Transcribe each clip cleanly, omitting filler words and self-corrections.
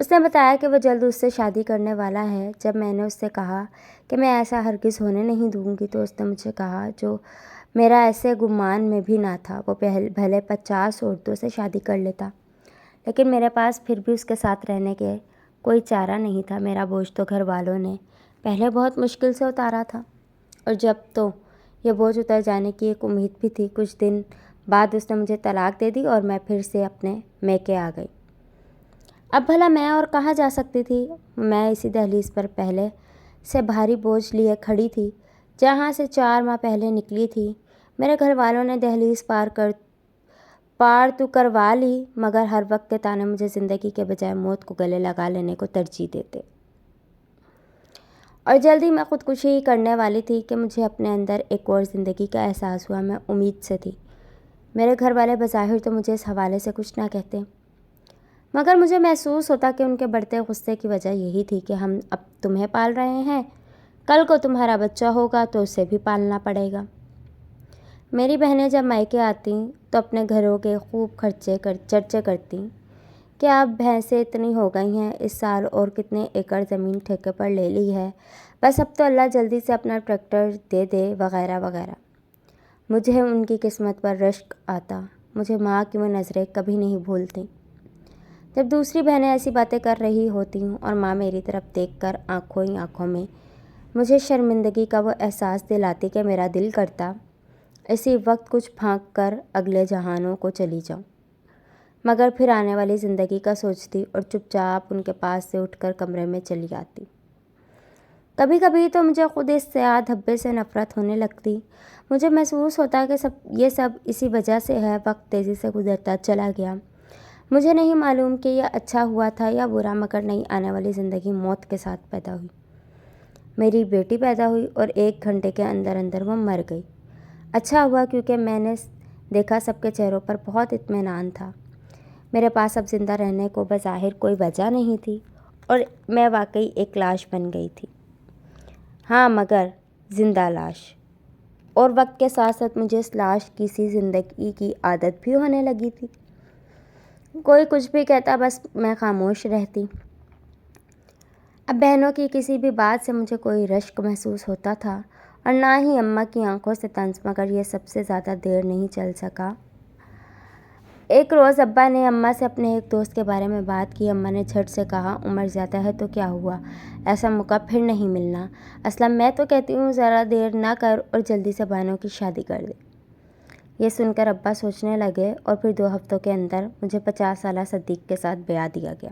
اس نے بتایا کہ وہ جلد اس سے شادی کرنے والا ہے۔ جب میں نے اس سے کہا کہ میں ایسا ہرگز ہونے نہیں دوں گی تو اس نے مجھے کہا جو میرا ایسے گمان میں بھی نہ تھا، وہ بھلے 50 عورتوں سے شادی کر لیتا، لیکن میرے پاس پھر بھی اس کے ساتھ رہنے کے کوئی چارہ نہیں تھا۔ میرا بوجھ تو گھر والوں نے پہلے بہت مشکل سے اتارا تھا، اور جب تو یہ بوجھ اتر جانے کی ایک امید بھی تھی۔ کچھ دن بعد اس نے مجھے طلاق دے دی اور میں پھر سے اپنے میکے آ گئی۔ اب بھلا میں اور کہاں جا سکتی تھی؟ میں اسی دہلیز پر پہلے سے بھاری بوجھ لیے کھڑی تھی جہاں سے 4 ماہ پہلے نکلی تھی۔ میرے گھر والوں نے دہلیز پار تو کروا لی، مگر ہر وقت کے تانے مجھے زندگی کے بجائے موت کو گلے لگا لینے کو ترجیح دیتے، اور جلدی میں خودکشی کرنے والی تھی کہ مجھے اپنے اندر ایک اور زندگی کا احساس ہوا۔ میں امید سے تھی۔ میرے گھر والے بظاہر تو مجھے اس حوالے سے کچھ نہ کہتے، مگر مجھے محسوس ہوتا کہ ان کے بڑھتے غصے کی وجہ یہی تھی کہ ہم اب تمہیں پال رہے ہیں، کل کو تمہارا بچہ ہوگا تو اسے بھی پالنا پڑے گا۔ میری بہنیں جب مائکے آتیں تو اپنے گھروں کے خوب چرچے کرتیں کہ اب بھینسیں اتنی ہو گئی ہیں، اس سال اور کتنے ایکڑ زمین ٹھیکے پر لے لی ہے، بس اب تو اللہ جلدی سے اپنا ٹریکٹر دے دے، وغیرہ وغیرہ۔ مجھے ان کی قسمت پر رشک آتا۔ مجھے ماں کی وہ نظریں کبھی نہیں بھولتیں جب دوسری بہنیں ایسی باتیں کر رہی ہوتی ہوں اور ماں میری طرف دیکھ کر آنکھوں ہی آنکھوں میں مجھے شرمندگی کا وہ احساس دلاتی کہ میرا دل کرتا اسی وقت کچھ پھانک کر اگلے جہانوں کو چلی جاؤں، مگر پھر آنے والی زندگی کا سوچتی اور چپ چاپ ان کے پاس سے اٹھ کر کمرے میں چلی آتی۔ کبھی کبھی تو مجھے خود اس سیاہ دھبے سے نفرت ہونے لگتی۔ مجھے محسوس ہوتا کہ یہ سب اسی وجہ سے ہے۔ وقت تیزی سے گزرتا چلا گیا۔ مجھے نہیں معلوم کہ یہ اچھا ہوا تھا یا برا، مگر نئی آنے والی زندگی موت کے ساتھ پیدا ہوئی۔ میری بیٹی پیدا ہوئی اور 1 گھنٹے کے اندر اندر وہ مر گئی۔ اچھا ہوا کیونکہ میں نے دیکھا سب کے چہروں پر بہت اطمینان تھا۔ میرے پاس اب زندہ رہنے کو بظاہر کوئی وجہ نہیں تھی اور میں واقعی ایک لاش بن گئی تھی۔ ہاں، مگر زندہ لاش۔ اور وقت کے ساتھ ساتھ مجھے اس لاش کی سی زندگی کی عادت بھی ہونے لگی تھی۔ کوئی کچھ بھی کہتا، بس میں خاموش رہتی۔ اب بہنوں کی کسی بھی بات سے مجھے کوئی رشک محسوس ہوتا تھا اور نہ ہی اماں کی آنکھوں سے طنز، مگر یہ سب سے زیادہ دیر نہیں چل سکا۔ ایک روز ابا نے اماں سے اپنے ایک دوست کے بارے میں بات کی۔ اماں نے جھٹ سے کہا، عمر زیادہ ہے تو کیا ہوا، ایسا موقع پھر نہیں ملنا۔ اصلاً میں تو کہتی ہوں ذرا دیر نہ کر اور جلدی سے بہنوں کی شادی کر دے۔ یہ سن کر ابا سوچنے لگے اور پھر 2 ہفتوں کے اندر مجھے 50 سالہ صدیق کے ساتھ بیاہ دیا گیا۔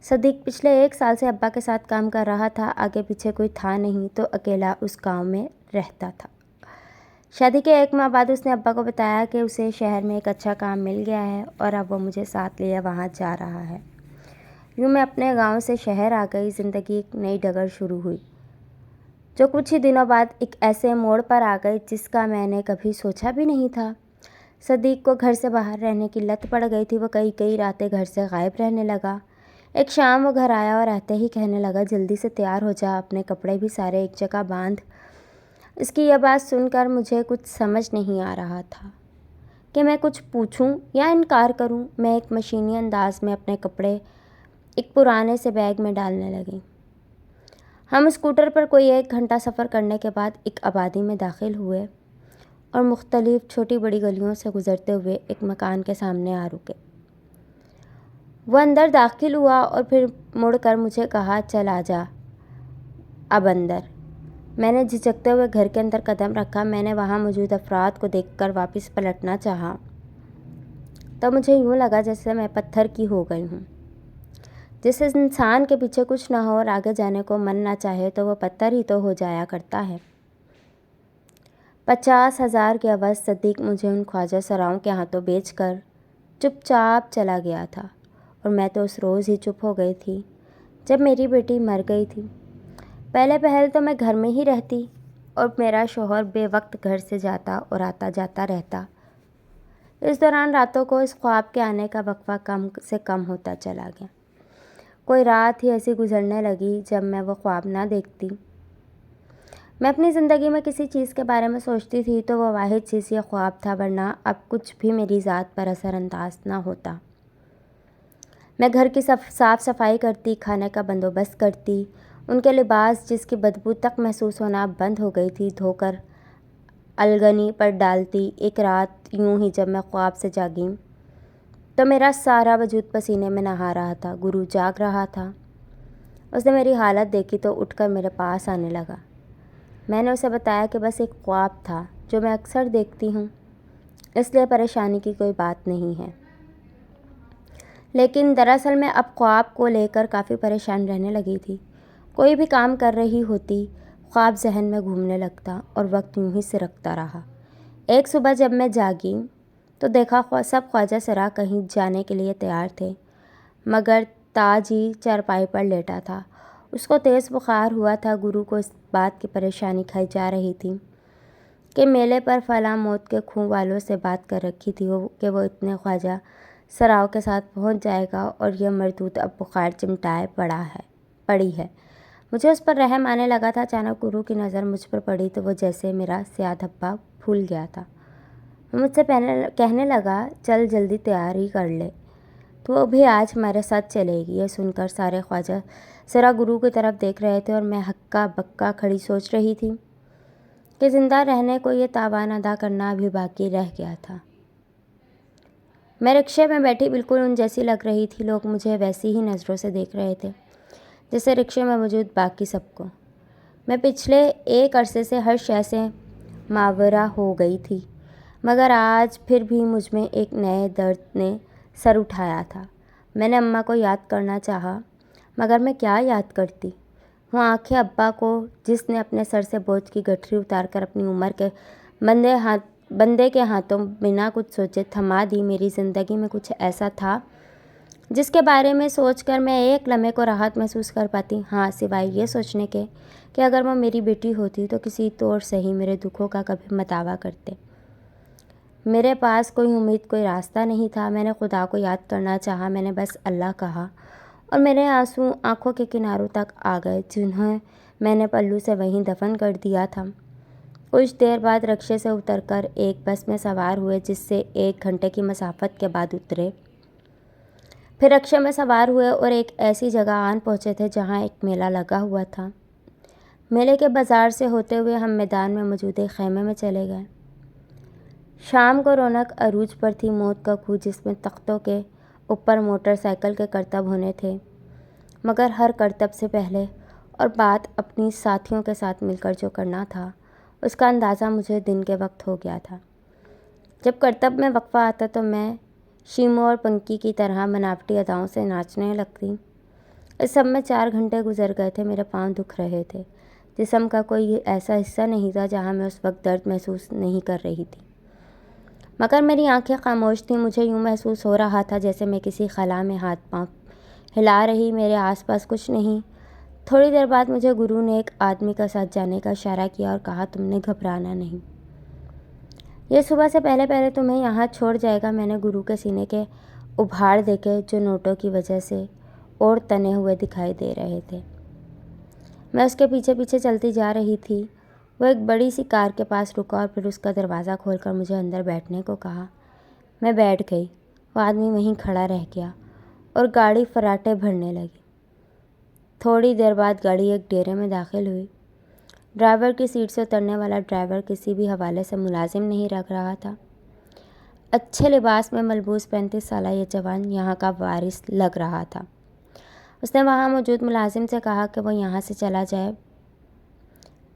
صدیق پچھلے 1 سال سے ابا کے ساتھ کام کر رہا تھا، آگے پیچھے کوئی تھا نہیں تو اکیلا اس گاؤں میں رہتا تھا۔ شادی کے 1 ماہ بعد اس نے ابا کو بتایا کہ اسے شہر میں ایک اچھا کام مل گیا ہے اور اب وہ مجھے ساتھ لیے وہاں جا رہا ہے۔ یوں میں اپنے گاؤں سے شہر آ گئی۔ زندگی ایک نئی ڈگر شروع ہوئی جو کچھ ہی دنوں بعد ایک ایسے موڑ پر آ گئی جس کا میں نے کبھی سوچا بھی نہیں تھا۔ صدیق کو گھر سے باہر رہنے کی لت پڑ گئی تھی۔ وہ کئی راتیں گھر سے غائب رہنے لگا۔ ایک شام وہ گھر آیا اور آتے ہی کہنے لگا، جلدی سے تیار ہو جا، اپنے کپڑے بھی سارے ایک جگہ باندھ۔ اس کی یہ بات سن کر مجھے کچھ سمجھ نہیں آ رہا تھا کہ میں کچھ پوچھوں یا انکار کروں۔ میں ایک مشینی انداز میں اپنے کپڑے ایک پرانے سے بیگ میں ڈالنے لگی۔ ہم اسکوٹر پر کوئی 1 گھنٹہ سفر کرنے کے بعد ایک آبادی میں داخل ہوئے اور مختلف چھوٹی بڑی گلیوں سے گزرتے ہوئے ایک مکان کے سامنے آ رکے۔ وہ اندر داخل ہوا اور پھر مڑ کر مجھے کہا، چل آ جا اب اندر۔ میں نے جھجکتے ہوئے گھر کے اندر قدم رکھا۔ میں نے وہاں موجود افراد کو دیکھ کر واپس پلٹنا چاہا تو مجھے یوں لگا جیسے میں پتھر کی ہو گئی ہوں۔ جس انسان کے پیچھے کچھ نہ ہو اور آگے جانے کو من نہ چاہے تو وہ پتھر ہی تو ہو جایا کرتا ہے۔ 50,000 کے عوض صدیق مجھے ان خواجہ سراؤں کے ہاتھوں بیچ کر چپ چاپ چلا گیا تھا، اور میں تو اس روز ہی چپ ہو گئی تھی جب میری بیٹی مر گئی تھی۔ پہلے پہل تو میں گھر میں ہی رہتی اور میرا شوہر بے وقت گھر سے جاتا اور آتا جاتا رہتا۔ اس دوران راتوں کو اس خواب کے آنے کا وقفہ کم سے کم ہوتا چلا گیا۔ کوئی رات ہی ایسی گزرنے لگی جب میں وہ خواب نہ دیکھتی۔ میں اپنی زندگی میں کسی چیز کے بارے میں سوچتی تھی تو وہ واحد چیز یہ خواب تھا، ورنہ اب کچھ بھی میری ذات پر اثر انداز نہ ہوتا۔ میں گھر کی صاف صفائی کرتی، کھانے کا بندوبست کرتی، ان کے لباس جس کی بدبو تک محسوس ہونا بند ہو گئی تھی دھو کر الگنی پر ڈالتی۔ ایک رات یوں ہی جب میں خواب سے جاگی تو میرا سارا وجود پسینے میں نہا رہا تھا۔ گرو جاگ رہا تھا۔ اس نے میری حالت دیکھی تو اٹھ کر میرے پاس آنے لگا۔ میں نے اسے بتایا کہ بس ایک خواب تھا جو میں اکثر دیکھتی ہوں، اس لیے پریشانی کی کوئی بات نہیں ہے۔ لیکن دراصل میں اب خواب کو لے کر کافی پریشان رہنے لگی تھی۔ کوئی بھی کام کر رہی ہوتی، خواب ذہن میں گھومنے لگتا اور وقت یوں ہی سرکتا رہا۔ ایک صبح جب میں جاگی تو دیکھا سب خواجہ سرا کہیں جانے کے لیے تیار تھے، مگر تاج ہی چارپائی پر لیٹا تھا۔ اس کو تیز بخار ہوا تھا۔ گرو کو اس بات کی پریشانی کھائی جا رہی تھی کہ میلے پر فلاں موت کے خوں والوں سے بات کر رکھی تھی کہ وہ اتنے خواجہ سراؤں کے ساتھ پہنچ جائے گا اور یہ مردود اب بخار چمٹائے پڑی ہے۔ مجھے اس پر رحم آنے لگا تھا۔ اچانک گرو کی نظر مجھ پر پڑی تو وہ جیسے میرا سیاہ دھبا پھول گیا تھا۔ وہ مجھ سے کہنے لگا، چل جلدی تیاری کر لے، تو بھی آج ہمارے ساتھ چلے گی۔ یہ سن کر سارے خواجہ سرا گرو کی طرف دیکھ رہے تھے اور میں ہکا بکا کھڑی سوچ رہی تھی کہ زندہ رہنے کو یہ تاوان ادا کرنا ابھی باقی رہ گیا تھا۔ میں رکشے میں بیٹھی بالکل ان جیسی لگ رہی تھی۔ لوگ مجھے ویسی ہی نظروں سے دیکھ رہے تھے جیسے رکشے میں موجود باقی سب کو۔ میں پچھلے ایک عرصے سے ہر شے سے ماورا ہو گئی تھی، مگر آج پھر بھی مجھ میں ایک نئے درد نے سر اٹھایا تھا۔ میں نے اماں کو یاد کرنا چاہا، مگر میں کیا یاد کرتی؟ وہ آنکھیں ابا کو جس نے اپنے سر سے بوجھ کی گٹھری اتار کر اپنی عمر کے بندے کے ہاتھوں بنا کچھ سوچے تھما دی۔ میری زندگی میں کچھ ایسا تھا جس کے بارے میں سوچ کر میں ایک لمحے کو راحت محسوس کر پاتی، ہاں سوائے یہ سوچنے کے کہ اگر وہ میری بیٹی ہوتی تو کسی طور سے ہی میرے دکھوں کا کبھی مداوع کرتے۔ میرے پاس کوئی امید، کوئی راستہ نہیں تھا۔ میں نے خدا کو یاد کرنا چاہا، میں نے بس اللہ کہا اور میرے آنسو آنکھوں کے کناروں تک آ گئے جنہیں میں نے پلو سے وہیں دفن کر دیا تھا۔ کچھ دیر بعد رکشے سے اتر کر ایک بس میں سوار ہوئے جس سے 1 گھنٹے کی مسافت کے بعد اترے۔ پھر رکشے میں سوار ہوئے اور ایک ایسی جگہ آن پہنچے تھے جہاں ایک میلہ لگا ہوا تھا۔ میلے کے بازار سے ہوتے ہوئے ہم میدان میں موجود ایک خیمے میں چلے گئے۔ شام کو رونق عروج پر تھی۔ موت کا کھو جس میں تختوں کے اوپر موٹر سائیکل کے کرتب ہونے تھے، مگر ہر کرتب سے پہلے اور بعد اپنی ساتھیوں کے ساتھ مل کر جو کرنا تھا اس کا اندازہ مجھے دن کے وقت ہو گیا تھا۔ جب کرتب میں وقفہ آتا تو میں شیمو اور پنکی کی طرح بناوٹی اداؤں سے ناچنے لگتی۔ اس سب میں 4 گھنٹے گزر گئے تھے۔ میرے پاؤں دکھ رہے تھے۔ جسم کا کوئی ایسا حصہ نہیں تھا جہاں میں اس وقت درد محسوس نہیں کر رہی تھی، مگر میری آنکھیں خاموش تھیں۔ مجھے یوں محسوس ہو رہا تھا جیسے میں کسی خلا میں ہاتھ پاؤں ہلا رہی، میرے آس پاس کچھ نہیں۔ تھوڑی دیر بعد مجھے گرو نے ایک آدمی کا ساتھ جانے کا اشارہ کیا اور کہا، تم نے گھبرانا نہیں، یہ صبح سے پہلے تمہیں یہاں چھوڑ جائے گا۔ میں نے گرو کے سینے کے ابھاڑ دیکھے جو نوٹوں کی وجہ سے اور تنے ہوئے دکھائی دے رہے تھے۔ میں اس کے پیچھے پیچھے چلتی جا رہی تھی۔ وہ ایک بڑی سی کار کے پاس رکا اور پھر اس کا دروازہ کھول کر مجھے اندر بیٹھنے کو کہا۔ میں بیٹھ گئی۔ وہ آدمی وہیں کھڑا رہ گیا اور گاڑی فراٹے بھرنے لگی۔ تھوڑی دیر بعد گاڑی ایک ڈیرے میں داخل ہوئی۔ ڈرائیور کی سیٹ سے اترنے والا ڈرائیور کسی بھی حوالے سے ملازم نہیں لگ رہا تھا۔ اچھے لباس میں ملبوس 35 سالہ یہ جوان یہاں کا وارث لگ رہا تھا۔ اس نے وہاں موجود ملازم سے کہا کہ وہ یہاں سے چلا جائے،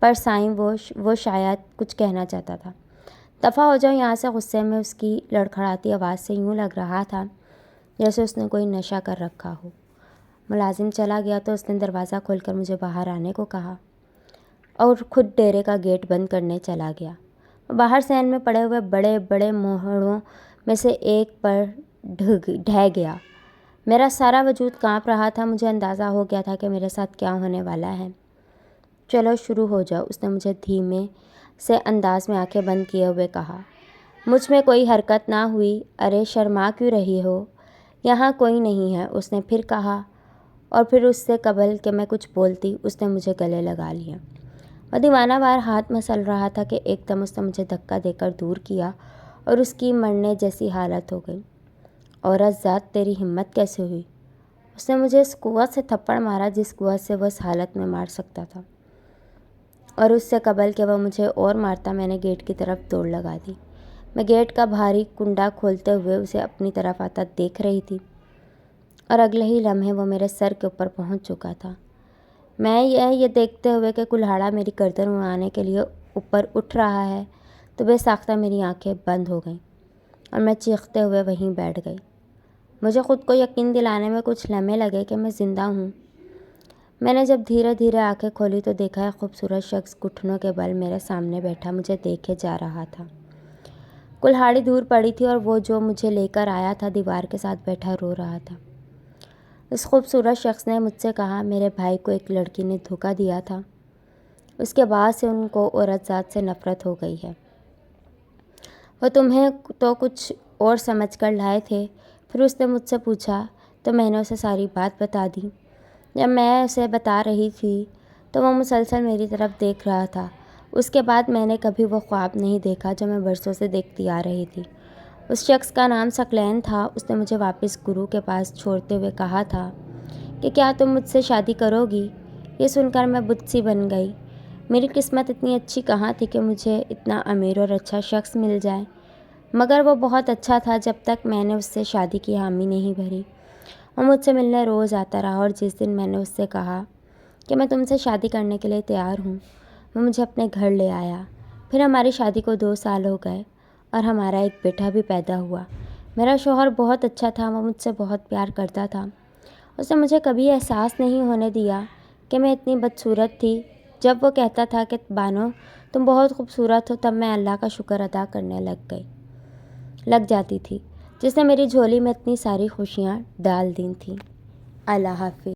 پر سائیں وہ شاید کچھ کہنا چاہتا تھا۔ دفع ہو جاؤ یہاں سے، غصے میں اس کی لڑکھڑاتی آواز سے یوں لگ رہا تھا جیسے اس نے کوئی نشہ کر رکھا ہو۔ ملازم چلا گیا تو اس نے دروازہ کھول کر مجھے باہر آنے کو کہا اور خود ڈیرے کا گیٹ بند کرنے چلا گیا۔ باہر صحن میں پڑے ہوئے بڑے بڑے موہڑوں میں سے ایک پر ڈھہ گیا۔ میرا سارا وجود کانپ رہا تھا۔ مجھے اندازہ ہو گیا تھا کہ میرے ساتھ کیا ہونے والا ہے۔ چلو شروع ہو جاؤ، اس نے مجھے دھیمے سے انداز میں آنکھیں بند کیے ہوئے کہا۔ مجھ میں کوئی حرکت نہ ہوئی۔ ارے شرما کیوں رہی ہو؟ یہاں کوئی نہیں ہے، اس نے پھر کہا، اور پھر اس سے قبل کہ میں کچھ بولتی اس نے مجھے گلے لگا لیا۔ وہ دیوانہ وار ہاتھ مسل رہا تھا کہ ایک دم اس نے مجھے دھکا دے کر دور کیا اور اس کی مرنے جیسی حالت ہو گئی۔ عورت ذات، تیری ہمت کیسے ہوئی؟ اس نے مجھے اس قوت سے تھپڑ مارا جس قوت سے وہ اس حالت میں مار سکتا تھا، اور اس سے قبل کہ وہ مجھے اور مارتا میں نے گیٹ کی طرف دوڑ لگا دی۔ میں گیٹ کا بھاری کنڈا کھولتے ہوئے اسے اپنی طرف آتا دیکھ رہی تھی، اور اگلے ہی لمحے وہ میرے سر کے اوپر پہنچ چکا تھا۔ میں یہ دیکھتے ہوئے کہ کلہاڑا میری گردن اڑانے کے لیے اوپر اٹھ رہا ہے تو بے ساختہ میری آنکھیں بند ہو گئیں اور میں چیختے ہوئے وہیں بیٹھ گئی۔ مجھے خود کو یقین دلانے میں کچھ لمحے لگے کہ میں زندہ ہوں۔ میں نے جب دھیرے دھیرے آنکھیں کھولی تو دیکھا ایک خوبصورت شخص گھٹنوں کے بل میرے سامنے بیٹھا مجھے دیکھے جا رہا تھا۔ کلہاڑی دور پڑی تھی اور وہ جو مجھے لے کر آیا تھا دیوار کے ساتھ بیٹھا رو رہا تھا۔ اس خوبصورت شخص نے مجھ سے کہا، میرے بھائی کو ایک لڑکی نے دھوکہ دیا تھا، اس کے بعد سے ان کو عورت ذات سے نفرت ہو گئی ہے۔ وہ تمہیں تو کچھ اور سمجھ کر لائے تھے۔ پھر اس نے مجھ سے پوچھا تو میں نے اسے ساری بات بتا دی۔ جب میں اسے بتا رہی تھی تو وہ مسلسل میری طرف دیکھ رہا تھا۔ اس کے بعد میں نے کبھی وہ خواب نہیں دیکھا جو میں برسوں سے دیکھتی آ رہی تھی۔ اس شخص کا نام ثقلین تھا۔ اس نے مجھے واپس گرو کے پاس چھوڑتے ہوئے کہا تھا کہ کیا تم مجھ سے شادی کرو گی؟ یہ سن کر میں بت سی بن گئی۔ میری قسمت اتنی اچھی کہاں تھی کہ مجھے اتنا امیر اور اچھا شخص مل جائے، مگر وہ بہت اچھا تھا جب تک میں نے اس سے شادی کی حامی نہیں بھری۔ وہ مجھ سے ملنے روز آتا رہا، اور جس دن میں نے اس سے کہا کہ میں تم سے شادی کرنے کے لیے تیار ہوں، وہ مجھے اپنے گھر لے آیا۔ پھر ہماری شادی کو 2 سال ہو گئے اور ہمارا ایک بیٹا بھی پیدا ہوا۔ میرا شوہر بہت اچھا تھا، وہ مجھ سے بہت پیار کرتا تھا۔ اس نے مجھے کبھی احساس نہیں ہونے دیا کہ میں اتنی بدصورت تھی۔ جب وہ کہتا تھا کہ بانو تم بہت خوبصورت ہو، تب میں اللہ کا شکر ادا کرنے لگ جاتی تھی، جس نے میری جھولی میں اتنی ساری خوشیاں ڈال دی تھیں۔ اللہ حافظ۔